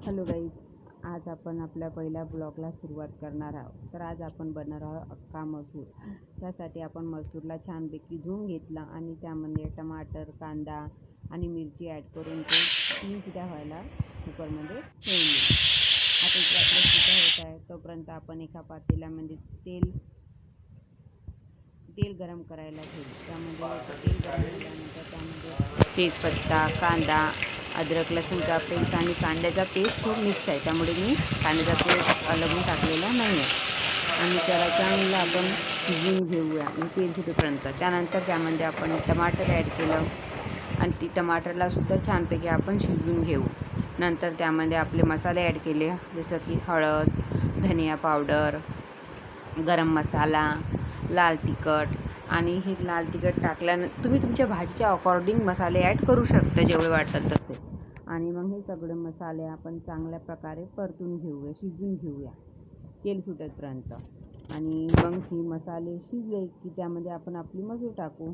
Hello guys, आज आपण आपल्या पहिल्या ब्लॉगला सुरुवात करणार आहोत. तर आज आपण बनवणार आहोत अख्खा मसूर. त्यासाठी आपण मसूरला छानपैकी धुवून घेतला आणि त्यामध्ये टमाटर, कांदा आणि मिरची ॲड करून ते 3 शिट्या व्हायला कुकरमध्ये ठेवली. आता इथे आपल्या शिट्या होत आहे तोपर्यंत आपण एका पातेल्यामध्ये तेल गरम करायला ठेवले. त्यामध्ये तेल गरम झाल्यानंतर त्यामध्ये तेजपत्ता, कांदा, अद्रक लसूणचा पेस्ट आणि कांद्याचा पेस्ट खूप मिक्स आहे, त्यामुळे मी कांद्याचा पेस्ट अलगून टाकलेला नाही आहे. आणि त्याला चांगलं आपण शिजवून घेऊया आणि तेल सुटेपर्यंत. त्यानंतर त्यामध्ये आपण टमाटर ॲड केलं आणि ती टमाटरलासुद्धा छानपैकी आपण शिजवून घेऊ. नंतर त्यामध्ये आपले मसाले ॲड केले, जसं की हळद, धनिया पावडर, गरम मसाला, लाल तिखट. आणि हे लाल तिखट टाकल्यानंतर तुम्ही तुमच्या भाजीच्या अकॉर्डिंग मसाले ॲड करू शकता जेवढे वाटत तसे. आणि मग हे सगळे मसाले आपण चांगल्या प्रकारे परतून घेऊया, शिजवून घेऊया तेल सुटेपर्यंत. आणि मग ही मसाले शिजले की त्यामध्ये आपण आपली मसूर टाकू.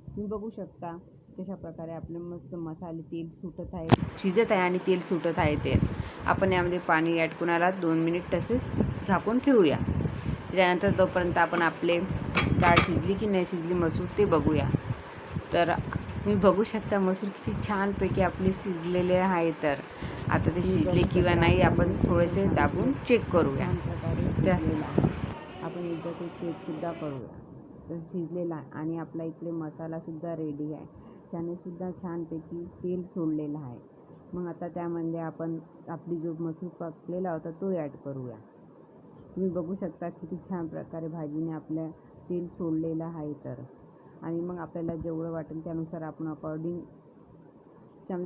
तुम्ही बघू शकता कशा प्रकारे आपले मस्त मसाले तेल सुटत आहे, शिजत आहे आणि तेल सुटत आहे. तेल आपण यामध्ये पाणी ॲड करूनला 2 मिनिट तसेच झाकून ठेवूया. त्यानंतर तोपर्यंत आपण आपले डाळ शिजली की नाही शिजली मसूर ते बघूया. तर तुम्ही बघू शकता मसूर किती छानपैकी आपली शिजलेले आहे. तर आता ते शिजले किंवा नाही आपण थोडेसे दाबून चेक करूया. त्या आपण एकदा ते चेकसुद्धा करूया. तर शिजलेला आणि आपला इकडे मसालासुद्धा रेडी आहे, त्यानेसुद्धा छानपैकी तेल सोडलेलं आहे. मग आता त्यामध्ये आपण आपली जो मसूर पकलेला होता तो ॲड करूया. तुम्ही बघू शकता किती छान प्रकारे भाजीने आपल्या तेल सोडलेलं आहे. तर आणि मग आपल्याला जेवढं वाटेल त्यानुसार आपण अकॉर्डिंग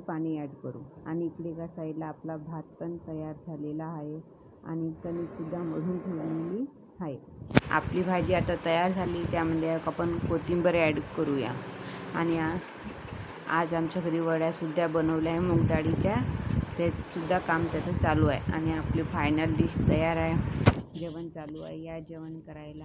पाणी ॲड करू. आणि इकडे एका साईडला आपला भात पण तयार झालेला आहे आणि कणिकसुद्धा मळून ठेवलेली आहे. आपली भाजी आता तयार झाली, त्यामध्ये आपण कोथिंबीर ॲड करूया. आणि आज आमच्या घरी वड्यासुद्धा बनवल्या आहे मूग डाळीच्या, तेसुद्धा काम त्याचं चालू आहे. आणि आपली फायनल डिश तयार आहे, जेवण चालू आहे, या जेवण करायला.